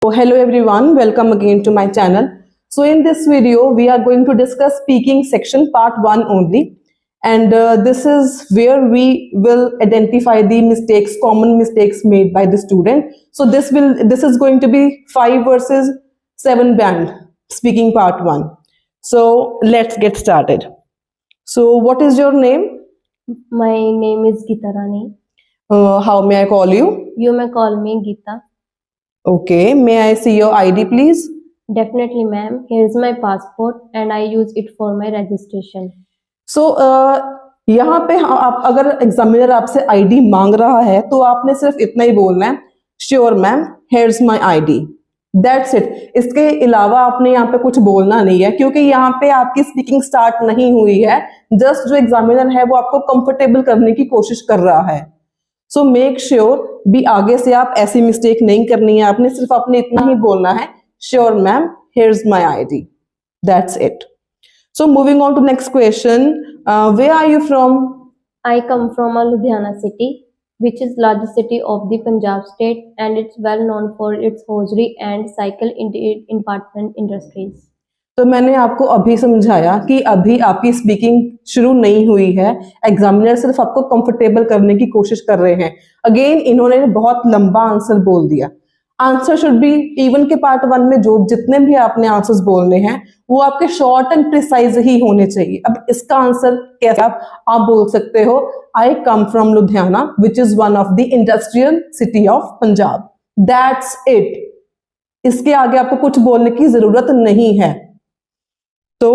Hello everyone, welcome again to my channel. So in this video we are going to discuss speaking section part 1 only, and this is where we will identify the mistakes, common mistakes made by the student. So this is going to be 5 versus 7 band speaking part 1. So let's get started. So what is your name? My name is Geeta Rani. How may I call you? You may call me Geeta. Okay, may I see your ID please? Definitely, ma'am. Here is my passport and I use it for my registration. So यहाँ पे आप अगर examiner आपसे ID मांग रहा है तो आपने सिर्फ इतना ही बोलना है, sure ma'am, hairs my ID, that's it. इसके अलावा आपने यहाँ पे कुछ बोलना नहीं है, क्योंकि यहाँ पे आपकी स्पीकिंग स्टार्ट नहीं हुई है। जस्ट जो एग्जामिनर है वो आपको कंफर्टेबल करने की कोशिश कर रहा है। सो मेक श्योर भी आगे से आप ऐसी मिस्टेक नहीं करनी है। आपने सिर्फ अपने इतना ही बोलना है, sure ma'am, hairs my ID, that's it. So moving on to next question, where are you from? I come from a Ludhiana city, which is largest city of the Punjab state, and it's well known for its hosiery and cycle department industries. तो मैंने आपको अभी समझाया कि अभी आपकी speaking शुरू नहीं हुई है, एग्जामिनर सिर्फ आपको कंफर्टेबल करने की कोशिश कर रहे हैं। अगेन इन्होंने बहुत लंबा आंसर बोल दिया। आंसर शुड बी, इवन के पार्ट 1 में जो जितने भी आपने आंसर्स बोलने हैं वो आपके शॉर्ट एंड प्रिसाइज ही होने चाहिए। अब इसका आंसर कैसे आप बोल सकते हो, I come from Ludhiana which is one of the industrial city of Punjab, that's it. इसके आगे आपको कुछ बोलने की जरूरत नहीं है। तो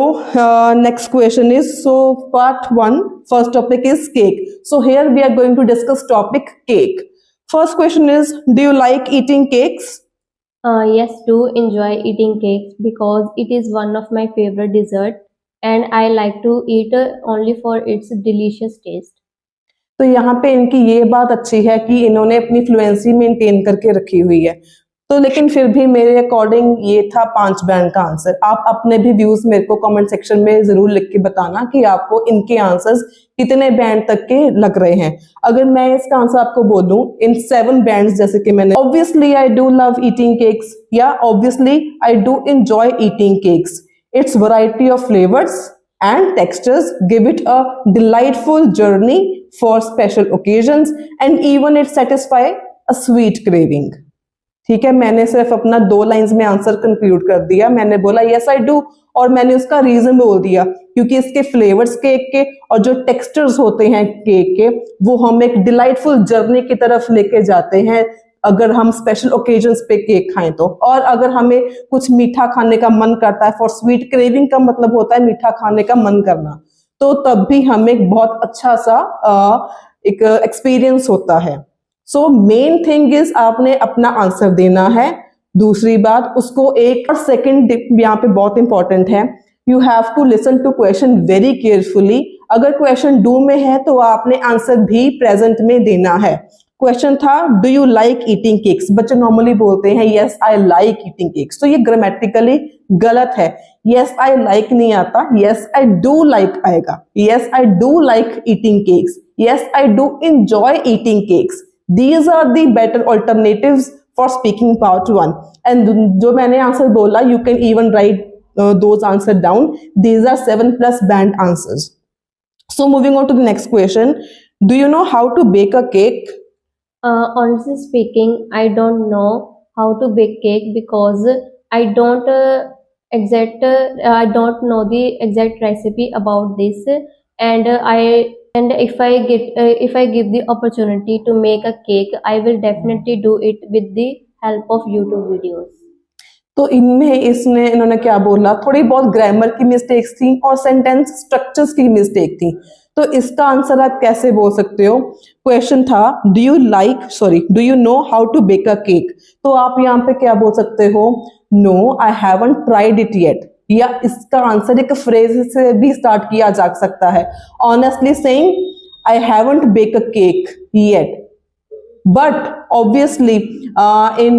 next question is, so part 1 first topic is cake. So here we are going to discuss topic cake. First question is, do you like eating cakes? Yes, do enjoy eating cakes because it is one of my favorite dessert and I like to eat only for its delicious taste. तो यहाँ पे इनकी ये बात अच्छी है कि इन्होंने अपनी फ्लुएंसी मेंटेन करके रखी हुई है। तो लेकिन फिर भी मेरे अकॉर्डिंग ये था 5 बैंड का आंसर। आप अपने भी व्यूज मेरे को कमेंट सेक्शन में जरूर लिख के बताना कि आपको इनके आंसर्स कितने बैंड तक के लग रहे हैं। अगर मैं इसका आंसर आपको बोलूं इन 7 बैंड्स, जैसे कि मैंने, obviously I do love eating cakes, या obviously I do enjoy eating cakes. It's variety of flavours and textures give it a delightful journey for special occasions and even it satisfy a sweet craving. ठीक है, मैंने सिर्फ अपना 2 lines में answer conclude कर दिया। मैंने बोला यस आई डू, और मैंने उसका रीजन बोल दिया क्योंकि इसके फ्लेवर्स केक के और जो टेक्सचर्स होते हैं केक के वो हम एक डिलाइटफुल जर्नी की तरफ लेके जाते हैं अगर हम स्पेशल ओकेजन्स पे केक खाएं तो। और अगर हमें कुछ मीठा खाने का मन करता है, फॉर स्वीट क्रेविंग का मतलब होता है मीठा खाने का मन करना, तो तब भी हमें एक बहुत अच्छा सा एक एक्सपीरियंस होता है। सो मेन थिंग इज आपने अपना आंसर देना है। दूसरी बात, उसको 1 सेकेंड यहाँ पे बहुत इंपॉर्टेंट है, you have to listen to question very carefully. अगर क्वेश्चन डू में है तो आपने आंसर भी प्रेजेंट में देना है। क्वेश्चन था do you like eating cakes, बच्चे नॉर्मली बोलते हैं yes I like eating cakes, तो ये ग्रामेटिकली गलत है। यस आई लाइक नहीं आता, यस आई डू लाइक आएगा। Yes I do like eating cakes, yes I do enjoy eating cakes. These are the better alternatives for speaking part 1. And जो मैंने answer बोला, you can even write those answers down. These are 7+ band answers. So moving on to the next question, do you know how to bake a cake? Honestly speaking, I don't know how to bake cake because I don't know the exact recipe about this, and if I give the opportunity to make a cake, I will definitely do it with the help of YouTube videos. तो इनमें इन्होंने क्या बोला, थोड़ी बहुत grammar की mistakes थी और सेंटेंस स्ट्रक्चर्स की मिस्टेक थी। तो इसका आंसर आप कैसे बोल सकते हो? क्वेश्चन था do you know how to bake a cake, तो आप यहाँ पे क्या बोल सकते हो, no I haven't tried it yet, या इसका आंसर एक फ्रेज से भी स्टार्ट किया जा सकता है, honestly saying I haven't bake a cake yet, but obviously in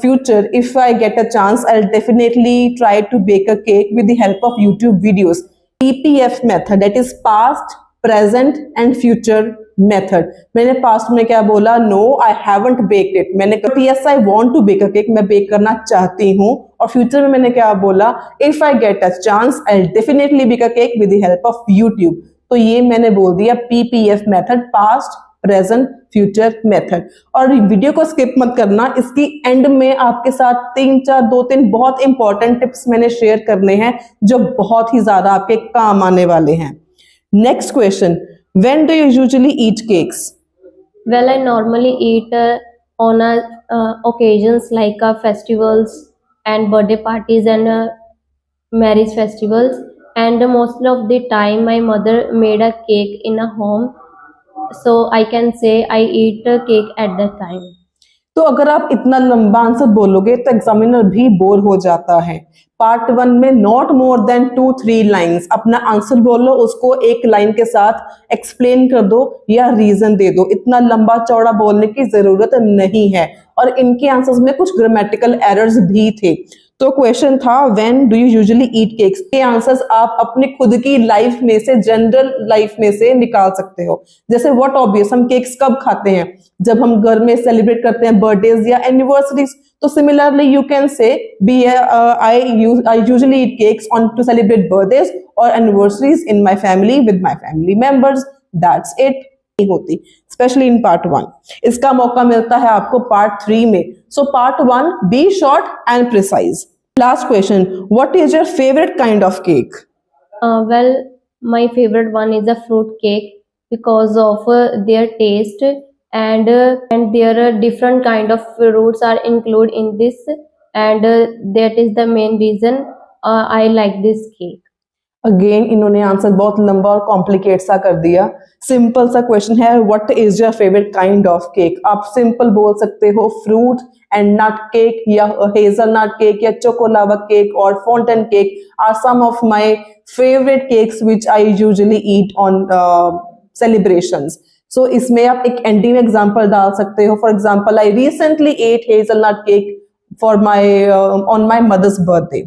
future if I get a chance I'll definitely try to bake a cake with the help of YouTube videos. PPF method, that is past, present and future method. मैंने past में क्या बोला, no I haven't baked it. मैंने कहा yes I want to bake a cake, मैं bake करना चाहती हूँ। और फ्यूचर में मैंने क्या बोला, if I get a chance I definitely bake a cake with the help of YouTube. तो ये मैंने बोल दिया PPF method, past present future method. और वीडियो को स्किप मत करना, इसकी एंड में आपके साथ 2-3 बहुत इंपॉर्टेंट टिप्स मैंने शेयर करने हैं जो बहुत ही ज्यादा आपके काम आने वाले हैं। Next question, when do you usually eat cakes? Well, I normally eat on occasions like festivals and birthday parties and marriage festivals. And most of the time, my mother made a cake in a home, so I can say I eat a cake at that time. तो अगर आप इतना लंबा answer बोलोगे तो examiner भी bore हो जाता है। पार्ट 1 में नॉट मोर देन 2-3 लाइंस अपना आंसर बोलो, उसको एक लाइन के साथ एक्सप्लेन कर दो या रीजन दे दो। इतना लंबा चौड़ा बोलने की जरूरत नहीं है। और इनके आंसर्स में कुछ ग्रामेटिकल एरर्स भी थे। तो क्वेश्चन था when do you usually eat cakes, ये आंसर्स आप अपनी खुद की लाइफ में से, जनरल लाइफ में से निकाल सकते हो। जैसे व्हाट ऑब्वियस, हम केक्स कब खाते हैं, जब हम घर में सेलिब्रेट करते हैं बर्थडेज या एनिवर्सरीज। तो similarly you can say B I usually eat cakes on to celebrate birthdays और anniversaries in my family with my family members, that's it. होती स्पेशली इन पार्ट 1। इसका मौका मिलता है आपको पार्ट 3 में। So part 1 be short and precise. Last question, what is your favourite kind of cake? Well, my favorite one is a fruit cake because of their taste, and there are different kind of fruits are included in this, and that is the main reason I like this cake. Again इन्होंने answer बहुत लंबा और complicate सा कर दिया। Simple सा question है, what is your favourite kind of cake? आप सिंपल बोल सकते हो फ्रूट एंड नट केक या हेजलनट केक या चोकोलावा केक और fountain cake are some of my favourite cakes which I usually eat on celebrations. So इसमें आप एक एंडिंग एग्जांपल डाल सकते हो। For example, I recently ate hazelnut cake for my on my mother's birthday.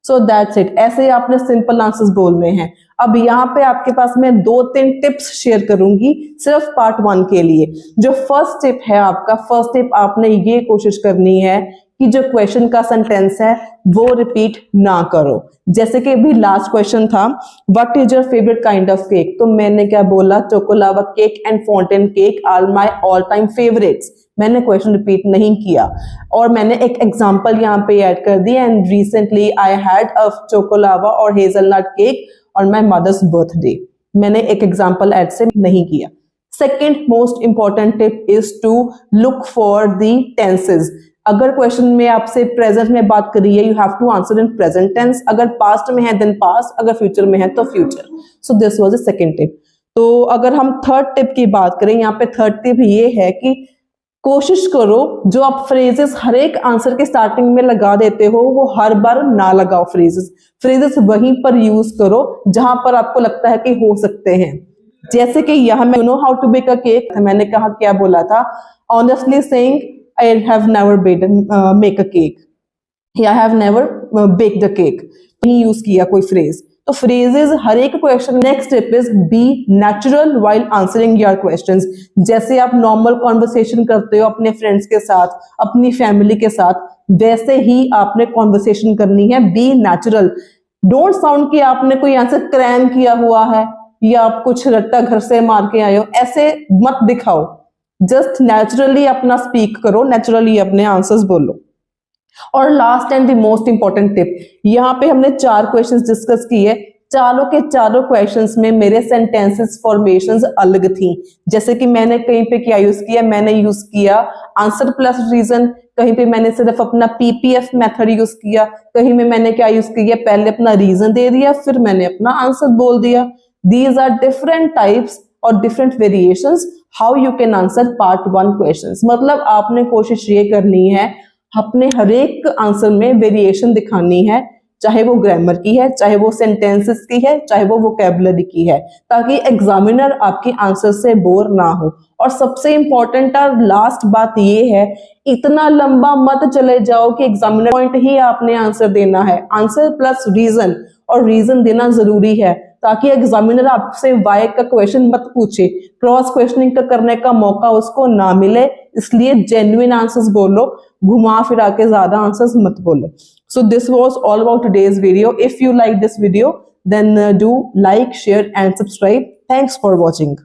So that's it. ऐसे ही आपने simple answers बोलने हैं। अब यहाँ पे आपके पास मैं 2-3 टिप्स शेयर करूंगी सिर्फ पार्ट 1 के लिए। जो फर्स्ट टिप है आपका, फर्स्ट टिप आपने ये कोशिश करनी है कि जो क्वेश्चन का सेंटेंस है वो रिपीट ना करो। जैसे कि अभी लास्ट क्वेश्चन था, what is your favourite kind of cake? तो मैंने क्या बोला, choco lava cake and fountain cake are my all time favourites. मैंने क्वेश्चन रिपीट नहीं किया और मैंने एक एग्जांपल यहाँ पे ऐड कर दी, and recently I had a choco lava और hazelnut cake on my mother's birthday. मैंने एक एग्जांपल ऐड से नहीं किया। Second most important tip is to look for the tenses. अगर क्वेश्चन में आपसे प्रेजेंट में बात करी है, you have to answer in present tense. अगर पास्ट में है देन पास्ट, अगर फ्यूचर में है तो future. So this was the second tip. तो अगर हम थर्ड टिप की बात करें, यहाँ पे थर्ड टिप ये है कि कोशिश करो जो आप फ्रेजेस हर एक आंसर के स्टार्टिंग में लगा देते हो वो हर बार ना लगाओ। फ्रेजेस वहीं पर यूज करो जहां पर आपको लगता है कि हो सकते हैं। जैसे कि यहाँ मैं know how to bake a cake, मैंने कहा क्या बोला था, honestly saying I have never make a cake या I have never baked a cake, नहीं यूज किया कोई फ्रेज। तो फ्रेजेस हर एक क्वेश्चन। Next tip is be natural while answering your questions. जैसे आप नॉर्मल कॉन्वर्सेशन करते हो अपने फ्रेंड्स के साथ, अपनी फैमिली के साथ, वैसे ही आपने कॉन्वर्सेशन करनी है। B natural. डोंट साउंड कि आपने कोई आंसर क्रैम किया हुआ है या आप कुछ रट्टा घर से मार के आए हो, ऐसे मत दिखाओ। जस्ट नेचुरली अपना स्पीक करो, नेचुरली अपने आंसर्स बोलो। और last and the most important tip, यहाँ पे हमने 4 क्वेश्चंस डिस्कस किए। चारों के चारों क्वेश्चंस में मेरे सेंटेंसेस फॉर्मेशंस अलग थी। जैसे कि मैंने कहीं पे क्या यूज किया, मैंने यूज किया आंसर प्लस रीजन, कहीं पे मैंने सिर्फ अपना PPF मेथड यूज किया, कहीं में मैंने क्या यूज किया, पहले अपना रीजन दे दिया फिर मैंने अपना आंसर बोल दिया। दीज आर डिफरेंट टाइप्स और different variations how you can answer part 1 questions. मतलब आपने कोशिश ये करनी है अपने हर एक आंसर में वेरिएशन दिखानी है, चाहे वो ग्रामर की है, चाहे वो सेंटेंसेस की है, चाहे वो वोकैबुलरी की है, ताकि एग्जामिनर आपके आंसर से बोर ना हो। और सबसे इंपॉर्टेंट और लास्ट बात ये है, इतना लंबा मत चले जाओ कि एग्जामिनर पॉइंट ही आपने आंसर देना है। आंसर प्लस रीजन, और रीजन देना जरूरी है। ताकि एग्जामिनर आपसे वाई का क्वेश्चन मत पूछे, क्रॉस क्वेश्चनिंग का करने का मौका उसको ना मिले। इसलिए जेन्युइन आंसर्स बोलो, घुमा फिरा के ज्यादा आंसर्स मत बोलो। सो this was all about today's video. If you like this video then do like, share and subscribe. Thanks for watching.